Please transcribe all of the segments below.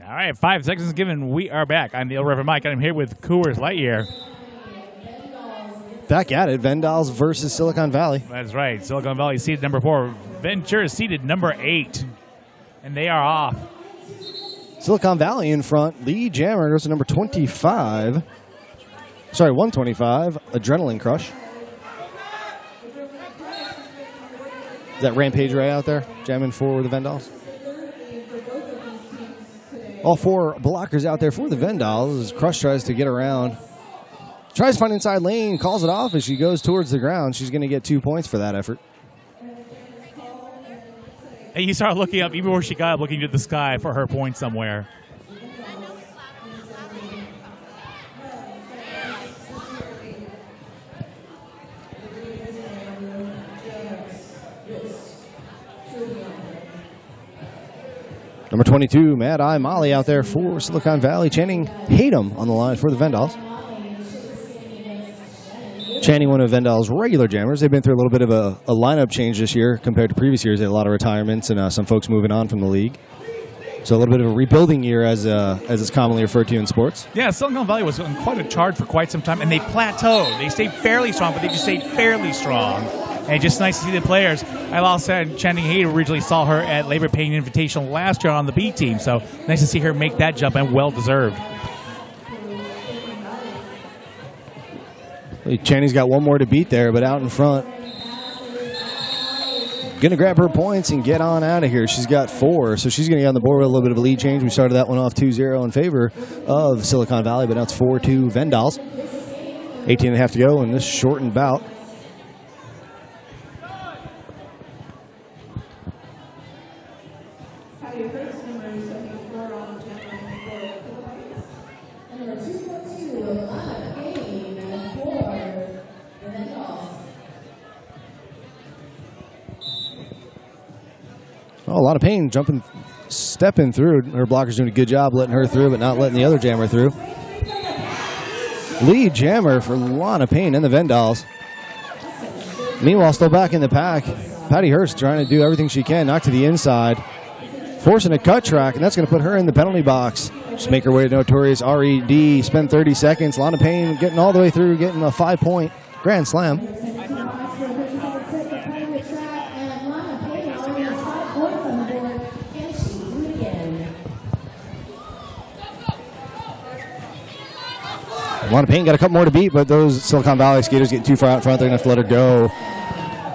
All right, 5 seconds given. We are back. I'm Neil River Mike, and I'm here with Coors Lightyear. Back at it, Vendals versus Silicon Valley. That's right. Silicon Valley seeded number 4. Ventura seeded number 8. And they are off. Silicon Valley in front. Lee Jammer goes to number 25. Sorry, 125. Adrenaline Crush. Is that Rampage Ray out there jamming for the Vendals? All 4 blockers out there for the Vendals as Crush tries to get around. Tries to find inside lane, calls it off as she goes towards the ground. She's going to get 2 points for that effort. And you start looking up, even before she got up, looking to the sky for her point somewhere. Number 22, Mad Eye Molly out there for Silicon Valley. Channing Hatem on the line for the Vendals. Channing, one of Vendal's regular jammers. They've been through a little bit of a lineup change this year compared to previous years. They had a lot of retirements and some folks moving on from the league. So a little bit of a rebuilding year, as it's commonly referred to in sports. Yeah, Silicon Valley was on quite a charge for quite some time, and they plateaued. They stayed fairly strong, but they just stayed fairly strong. And just nice to see the players. I also said Channing Hatem originally saw her at Labor Pain Invitational last year on the B team, so nice to see her make that jump, and well-deserved. Channing's got one more to beat there, but out in front. Going to grab her points and get on out of here. She's got 4, so she's going to get on the board with a little bit of a lead change. We started that one off 2-0 in favor of Silicon Valley, but now it's 4-2 Vendals. 18 and a half to go in this shortened bout. Oh, a lot of pain jumping, stepping through. Her blocker's doing a good job letting her through, but not letting the other jammer through. Lead jammer for Lana Payne and the Vendals. Meanwhile, still back in the pack, Patty Hurst trying to do everything she can, knock to the inside, forcing a cut track, and that's going to put her in the penalty box. Just make her way to Notorious RED, spend 30 seconds. Lana Payne getting all the way through, getting a 5-point grand slam. Lana Payne got a couple more to beat, but those Silicon Valley skaters getting too far out in front. They're going to have to let her go.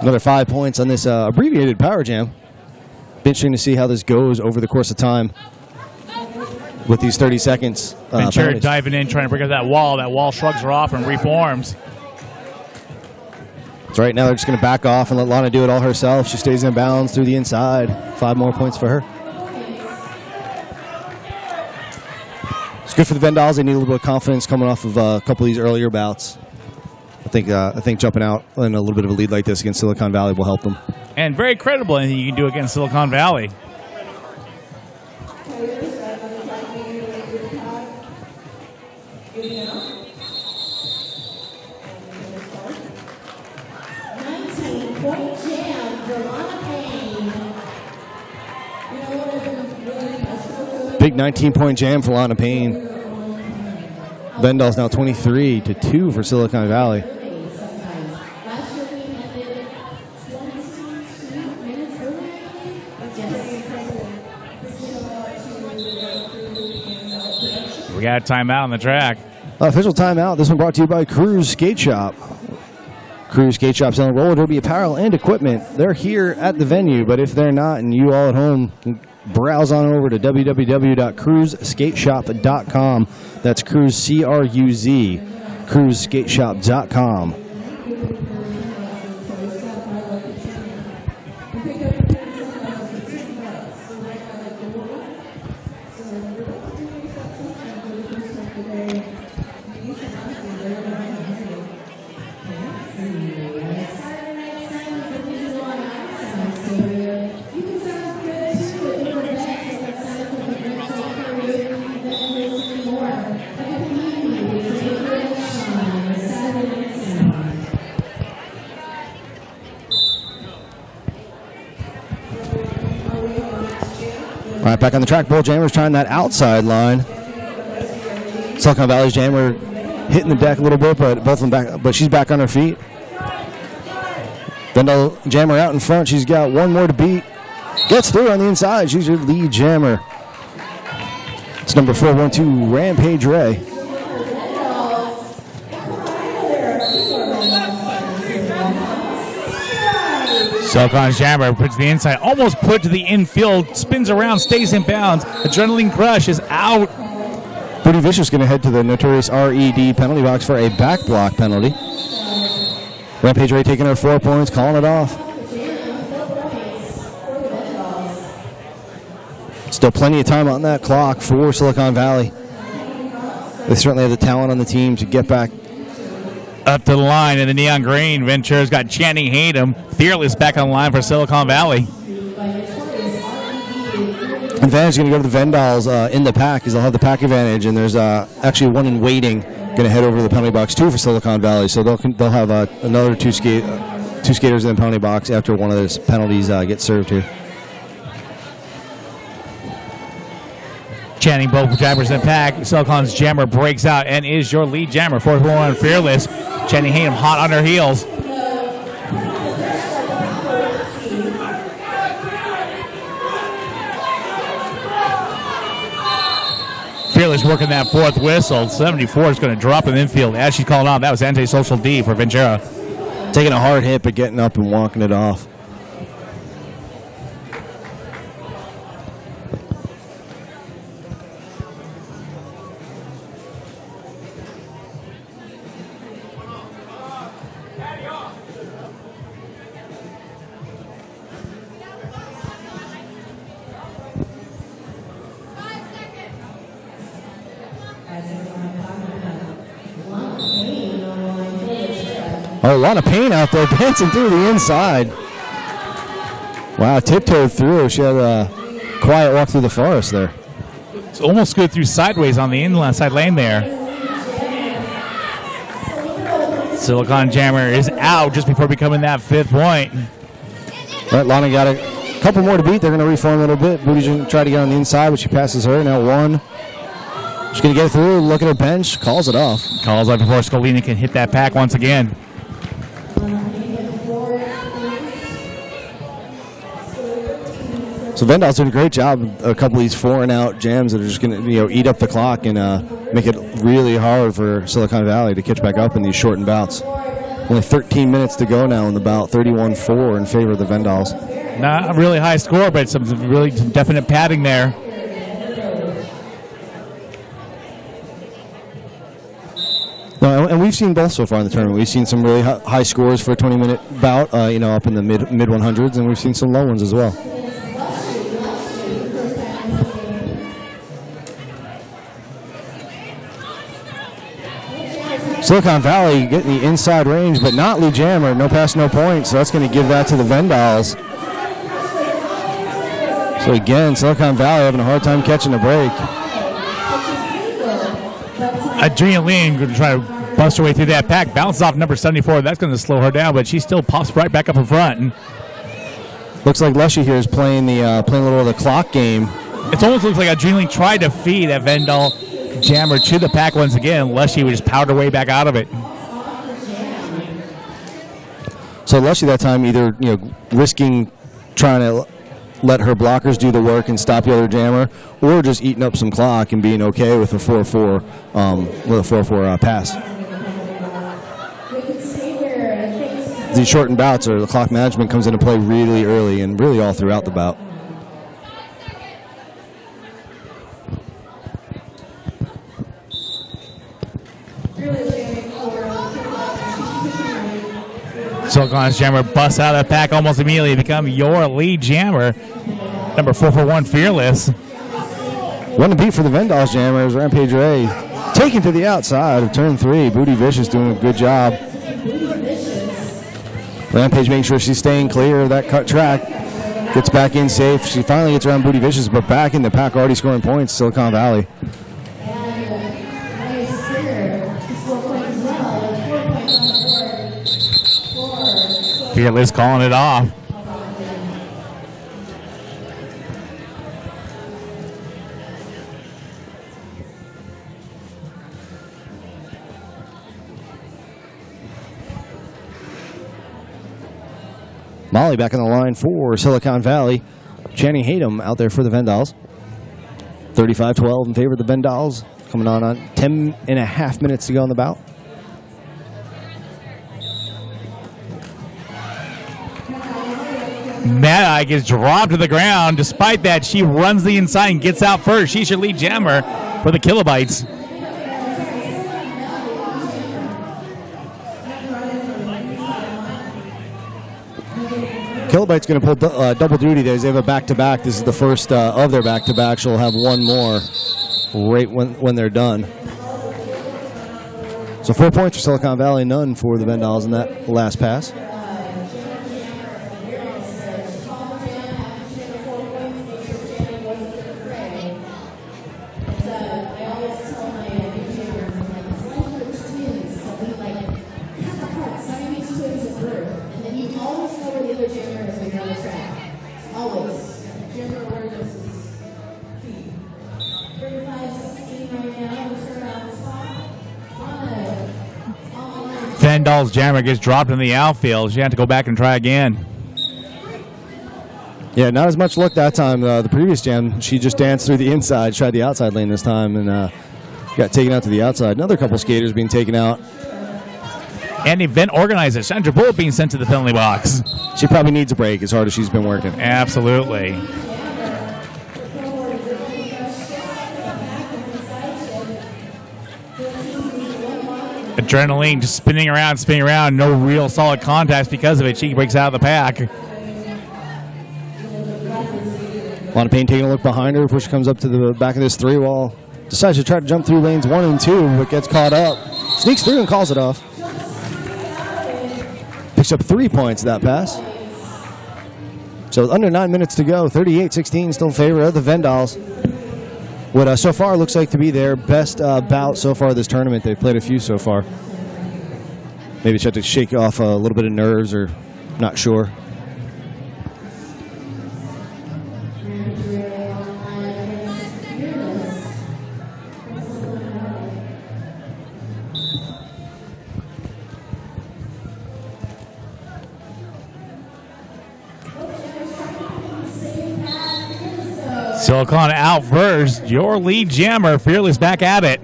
Another 5 points on this abbreviated power jam. Interesting to see how this goes over the course of time with these 30 seconds. Ventura diving in, trying to break up that wall. That wall shrugs her off and reforms. So right now they're just going to back off and let Lana do it all herself. She stays in bounds through the inside. 5 more points for her. It's good for the Vendals. They need a little bit of confidence coming off of a couple of these earlier bouts. I think jumping out in a little bit of a lead like this against Silicon Valley will help them. And very credible anything you can do against Silicon Valley. Big 19-point jam for Lana Payne. Vendals now 23-2 for Silicon Valley. We got a timeout on the track. Official timeout. This one brought to you by Cruz Skate Shop. Cruz Skate Shop selling roller derby apparel and equipment. They're here at the venue, but if they're not and you all at home, browse on over to www.cruzskateshop.com. That's Cruz, C-R-U-Z, cruzskateshop.com. All right, back on the track. Bull Jammer's trying that outside line. Silicon Valley's Jammer hitting the deck a little bit, but both of them back. But she's back on her feet. Vendel Jammer out in front. She's got one more to beat. Gets through on the inside. She's your lead Jammer. It's number 412, Rampage Ray. Silicon's Jammer puts the inside, almost put to the infield, spins around, stays in bounds. Adrenaline Crush is out. Booty Vicious going to head to the notorious RED penalty box for a back block penalty. Rampage Ray taking her 4 points, calling it off. Still plenty of time on that clock for Silicon Valley. They certainly have the talent on the team to get back up to the line in the neon green. Ventura's got Channing Hayden, Fearless back on the line for Silicon Valley. Advantage is going to go to the Vendals in the pack because they'll have the pack advantage, and there's actually one in waiting going to head over to the penalty box too for Silicon Valley. So they'll have another two skaters in the penalty box after one of those penalties gets served here. Channing both Jammers in pack. Silicon's Jammer breaks out and is your lead Jammer. 4-1 Fearless. Channing Hayden hot on her heels. Fearless working that fourth whistle. 74 is going to drop in the infield as she's calling on. That was anti-social D for Ventura. Taking a hard hit but getting up and walking it off. Oh, a lot of pain out there, dancing through the inside. Wow, tiptoed through. She had a quiet walk through the forest there. It's almost good through sideways on the inside lane there. Silicon Jammer is out just before becoming that 5th point. All right, Lana got a couple more to beat. They're going to reform a little bit. Booty's going to try to get on the inside, but she passes her. Now 1. She's going to get it through, look at her bench, calls it off. Calls out before Scolini can hit that pack once again. So Vendal's doing a great job. A couple of these 4-and-out jams that are just going to eat up the clock and make it really hard for Silicon Valley to catch back up in these shortened bouts. Only 13 minutes to go now in the bout. 31-4 in favor of the Vendals. Not a really high score, but some really definite padding there. No, and we've seen both so far in the tournament. We've seen some really high scores for a 20-minute bout, up in the mid 100s, and we've seen some low ones as well. Silicon Valley getting the inside range, but not Lee Jammer. No pass, no points. So that's going to give that to the Vendals. So again, Silicon Valley having a hard time catching a break. Adrenaline going to try to bust her way through that pack. Bounces off number 74. That's going to slow her down, but she still pops right back up in front. Looks like Leshy here is playing a little of the clock game. It almost looks like Adrenaline tried to feed that Vendal Jammer to the pack once again, unless she would just power her way back out of it. So Leshy that time either risking trying to let her blockers do the work and stop the other jammer, or just eating up some clock and being okay with a 4-4 pass. These shortened bouts, or the clock management comes into play really early and really all throughout the bout. Silicon's Jammer busts out of the pack almost immediately, become your lead jammer. Number 441 Fearless. One to beat for the Vendals Jammers. Rampage Ray taken to the outside of turn 3. Booty Vicious doing a good job. Rampage making sure she's staying clear of that cut track. Gets back in safe. She finally gets around Booty Vicious, but back in the pack already scoring points, Silicon Valley. Fearless calling it off. Molly back on the line for Silicon Valley. Channing Hayden out there for the Vendals. 35-12 in favor of the Vendals. Coming on 10 and a half minutes to go in the bout. Maddock is dropped to the ground. Despite that, she runs the inside and gets out first. She's your lead jammer for the Kilobytes. Kilobyte's going to pull double duty there. They have a back-to-back. This is the first of their back-to-back. She'll have one more right when they're done. So 4 points for Silicon Valley, none for the Vendals in that last pass. Vendal's jammer gets dropped in the outfield. She had to go back and try again. Yeah, not as much luck that time. The previous jam, she just danced through the inside, tried the outside lane this time, and got taken out to the outside. Another couple skaters being taken out. And event organizer Sandra Bullitt being sent to the penalty box. She probably needs a break as hard as she's been working. Absolutely. Adrenaline just spinning around. No real solid contacts because of it. She breaks out of the pack. Montepayne taking a look behind her before she comes up to the back of this three wall. Decides to try to jump through lanes 1 and 2, but gets caught up. Sneaks through and calls it off. Picks up 3 points that pass. So with under 9 minutes to go, 38-16 still in favor of the Vendals. What so far looks like to be their best bout so far this tournament. They've played a few so far. Maybe she had to shake off a little bit of nerves, or not sure. Silicon out first. Your lead jammer, Fearless, back at it.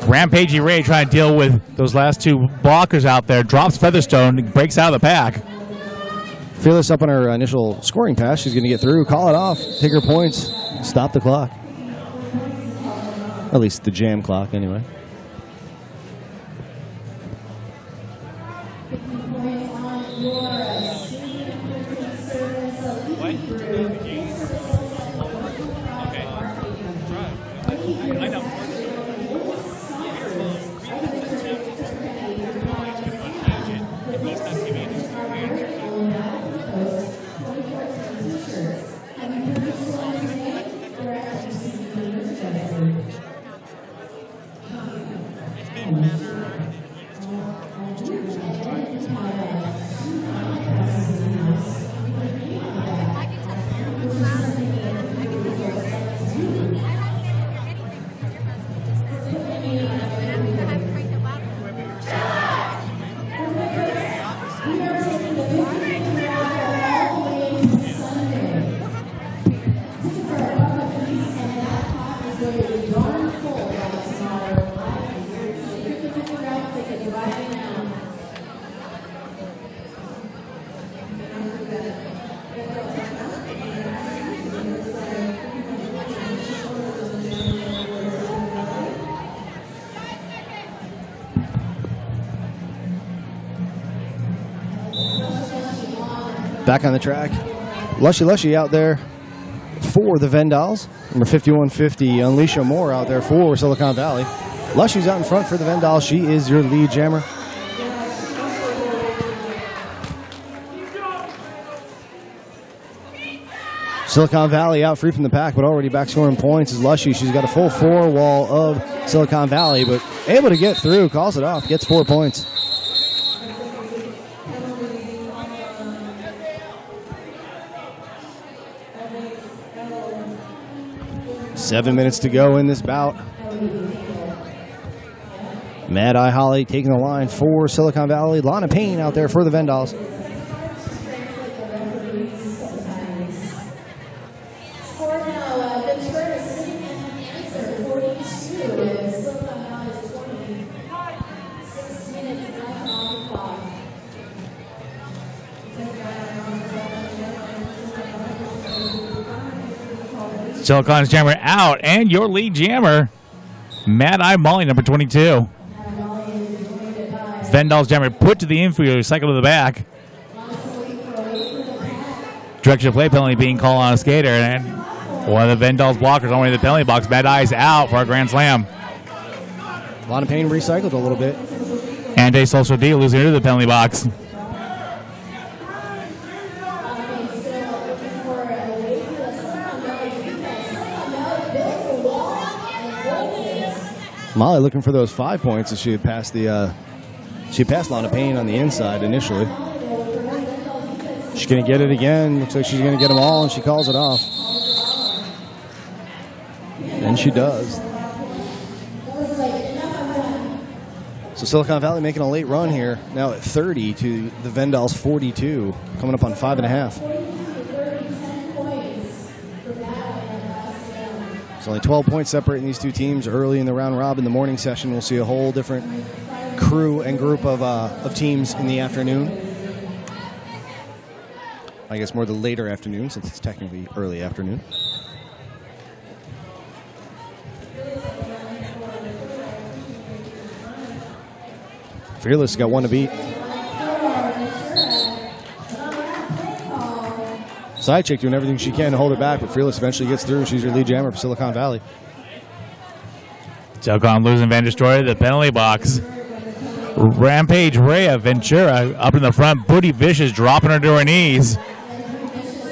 Rampagey Ray trying to deal with those last two blockers out there. Drops Featherstone, breaks out of the pack. Fearless up on her initial scoring pass. She's going to get through, call it off, take her points, stop the clock. At least the jam clock, anyway. Back on the track. Lushy out there for the Vendals. Number 5150, Unleasha Moore out there for Silicon Valley. Lushy's out in front for the Vendals. She is your lead jammer. Silicon Valley out free from the pack, but already back scoring points is Lushy. She's got a full 4 wall of Silicon Valley, but able to get through, calls it off, gets 4 points. (7 minutes to go in this bout. Mad Eye Holly taking the line for Silicon Valley. Lana Payne out there for the Vendals. Silicon's jammer out, and your lead jammer, Mad Eye Molly, number 22. Vendal's jammer put to the infield, cycle to the back. Direction of play penalty being called on a skater, and one of the Vendal's blockers on the way to the penalty box. Mad Eye's out for a grand slam. Lana Payne recycled a little bit. And a social D losing into the penalty box. Molly looking for those 5 points as she had passed Lana Payne on the inside initially. She's going to get it again. Looks like she's going to get them all, and she calls it off. And she does. So Silicon Valley making a late run here, now at 30 to the Vendals 42, coming up on 5.5. It's only 12 points separating these two teams early in the round robin. The morning session, we'll see a whole different crew and group of teams in the afternoon. I guess more the later afternoon, since it's technically early afternoon. Fearless got one to beat. Side chick doing everything she can to hold it back, but Fearless eventually gets through. She's your lead jammer for Silicon Valley. Silicon losing Van Destroyer to the penalty box. Rampage Rhea Ventura up in the front. Booty Vicious dropping her to her knees.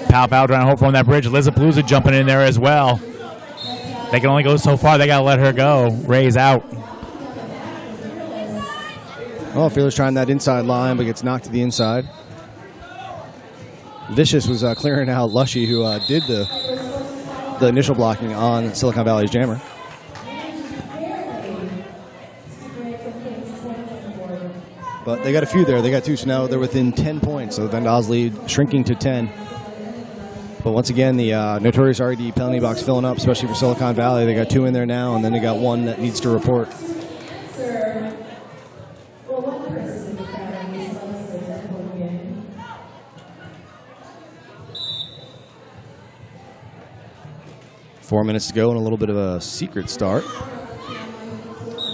Pow Pow trying to hold from that bridge. Lizapalooza jumping in there as well. They can only go so far. They got to let her go. Ray's out. Oh, Fearless trying that inside line, but gets knocked to the inside. Vicious was clearing out Lushy, who did the initial blocking on Silicon Valley's jammer. But they got a few there. They got two, so now they're within 10 points. So the Vendals lead shrinking to 10. But once again, the Notorious RED penalty box filling up, especially for Silicon Valley. They got two in there now, and then they got one that needs to report. 4 minutes to go and a little bit of a secret start.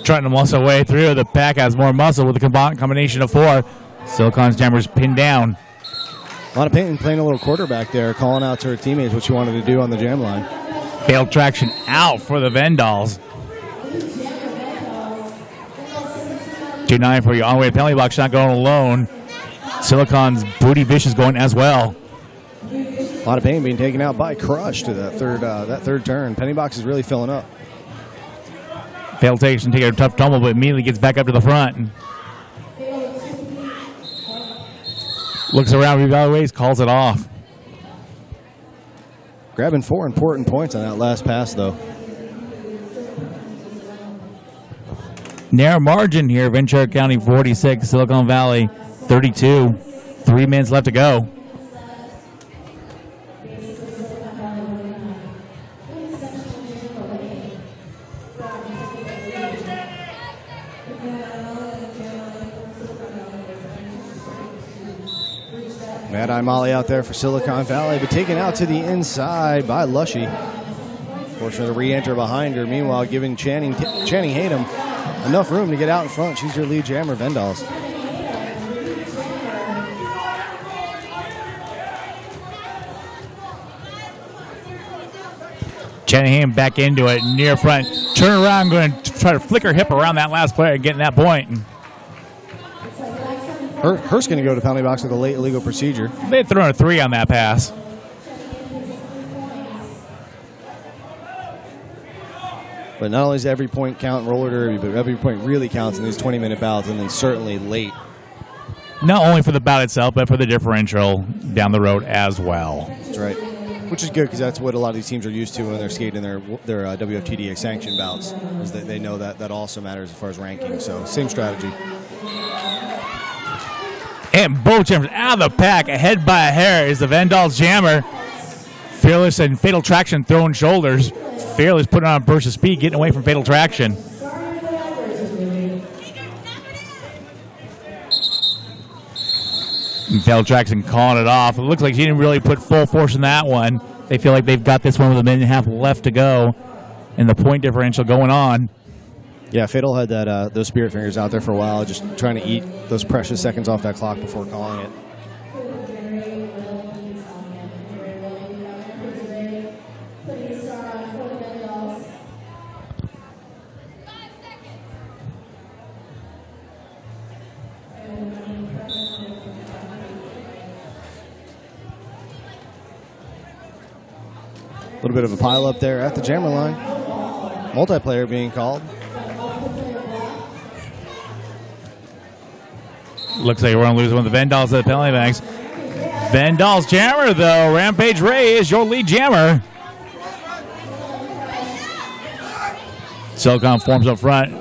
Trying to muscle way through. The pack has more muscle with a combination of four. Silicon's jammer's pinned down. A lot of Payton playing a little quarterback there, calling out to her teammates what she wanted to do on the jam line. Failed traction out for the Vendals. 2-9 for you. On the way to penalty box, not going alone. Silicon's Booty Vicious going as well. A lot of pain being taken out by Crush to that third turn. Penny box is really filling up. Failed takes and take a tough tumble, but immediately gets back up to the front. Looks around, reevaluates, calls it off. Grabbing 4 important points on that last pass, though. Narrow margin here. Ventura County 46, Silicon Valley 32. 3 minutes left to go. Mad Eye Molly out there for Silicon Valley, but taken out to the inside by Lushy. Fortunate to re-enter behind her. Meanwhile, giving Channing Hayden enough room to get out in front. She's your lead jammer, Vendals. Channing Hayden back into it, near front. Turn around, going to try to flick her hip around that last player and getting that point. Hurst's going to go to penalty box with a late illegal procedure. They had thrown a 3 on that pass. But not only does every point count in roller derby, but every point really counts in these 20-minute bouts, and then certainly late. Not only for the bout itself, but for the differential down the road as well. That's right. Which is good because that's what a lot of these teams are used to when they're skating their WFTD sanctioned bouts, is that they know that also matters as far as ranking. So same strategy. And both jammers out of the pack, ahead by a hair is the Vandals jammer. Fearless and Fatal Traction throwing shoulders. Fearless putting on a burst of speed, getting away from Fatal Traction. And Fatal Traction calling it off. It looks like she didn't really put full force in that one. They feel like they've got this one with a minute and a half left to go, and the point differential going on. Yeah, Fatal had that those spirit fingers out there for a while, just trying to eat those precious seconds off that clock before calling it. A little bit of a pile up there at the jammer line. Multiplayer being called. Looks like we're going to lose one of the Vandals at the penalty banks. Vandals jammer, though. Rampage Ray is your lead jammer. Silicon forms up front.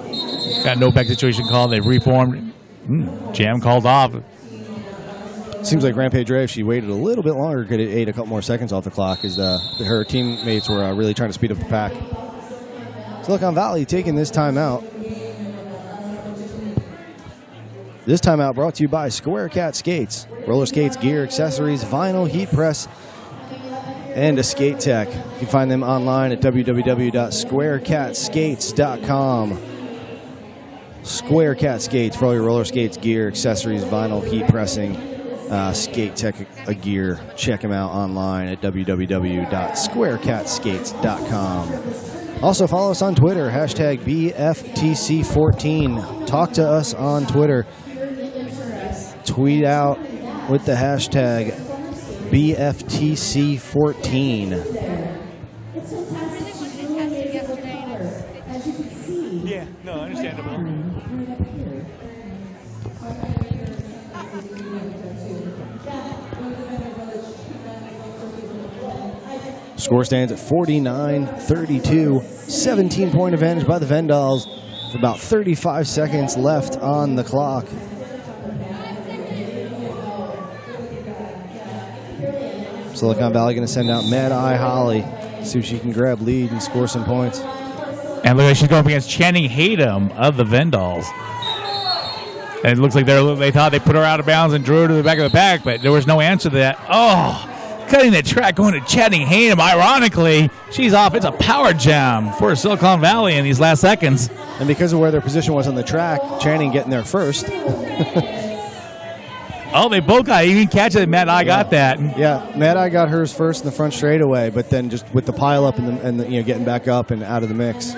Got no back situation called. They've reformed. Jam called off. Seems like Rampage Ray, if she waited a little bit longer, could have ate a couple more seconds off the clock, as her teammates were really trying to speed up the pack. Silicon Valley taking this timeout. This timeout brought to you by Square Cat Skates. Roller skates, gear, accessories, vinyl, heat press, and a skate tech. You can find them online at www.squarecatskates.com. Square Cat Skates for all your roller skates, gear, accessories, vinyl, heat pressing, skate tech gear. Check them out online at www.squarecatskates.com. Also follow us on Twitter, hashtag BFTC14. Talk to us on Twitter. Tweet out with the hashtag BFTC14. Yeah, no, understandable. Score stands at 49-32. 17-point advantage by the Vandals with about 35 seconds left on the clock. Silicon Valley going to send out Mad Eye Holly. See if she can grab lead and score some points. And look like she's going up against Channing Hayden of the Vandals. And it looks like they thought they put her out of bounds and drew her to the back of the pack, but there was no answer to that. Oh, cutting the track, going to Channing Hayden. Ironically, she's off. It's a power jam for Silicon Valley in these last seconds. And because of where their position was on the track, Channing getting there first. Oh, they both got it. You can catch it. Mad Eye got that. Yeah, Mad Eye got hers first in the front straightaway, but then just with the pile up and the getting back up and out of the mix.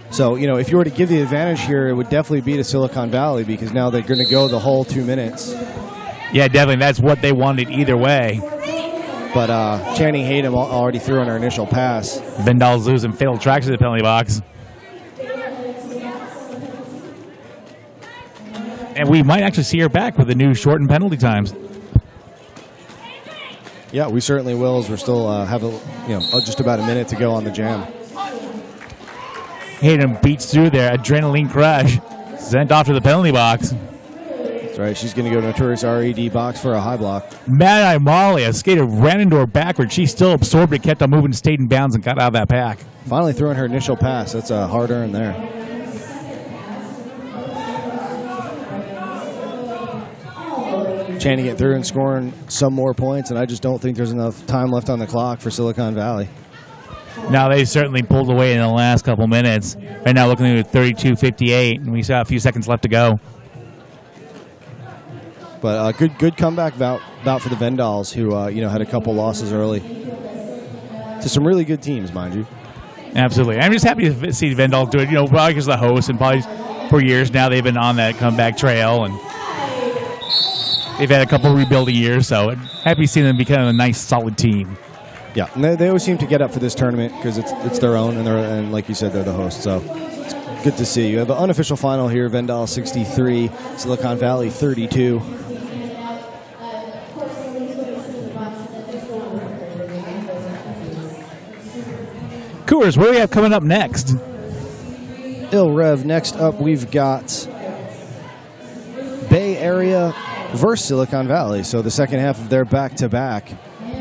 So, if you were to give the advantage here, it would definitely be to Silicon Valley because now they're going to go the whole 2 minutes. Yeah, definitely. That's what they wanted either way. But Channing Hayden already threw on her initial pass. Vandals losing Fatal Traction to the penalty box. And we might actually see her back with the new shortened penalty times. Yeah, we certainly will, as we're still have just about a minute to go on the jam. Hayden beats through there, adrenaline crush, sent off to the penalty box. That's right, she's going to go to Notorious RED box for a high block. Mad Eye Molly, a skater, ran into her backwards. She still absorbed it, kept on moving, stayed in bounds, and got out of that pack. Finally throwing her initial pass. That's a hard earn there. Channing getting through and scoring some more points, and I just don't think there's enough time left on the clock for Silicon Valley. Now, they certainly pulled away in the last couple minutes. Right now, looking at 32-58, and we saw a few seconds left to go. But good comeback bout for the Vandals, who had a couple losses early to some really good teams, mind you. Absolutely. I'm just happy to see the Vandals do it. Probably because of the host, and probably for years now they've been on that comeback trail, and they've had a couple rebuilding years, so happy to see them become a nice, solid team. Yeah, and they always seem to get up for this tournament because it's their own, and like you said, they're the host. So Good to see. You have an unofficial final here, Vendal 63, Silicon Valley 32. Coors, what do we have coming up next? Il Rev, next up we've got Bay Area versus Silicon Valley. So the second half of their back-to-back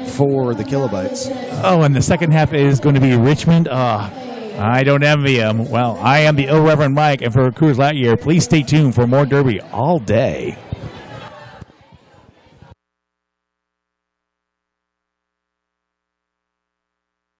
for the Kilobytes. Oh, and the second half is going to be Richmond. I don't envy him. Well, I am the Ill Reverend Mike, and for Coors Light Year, please stay tuned for more Derby all day.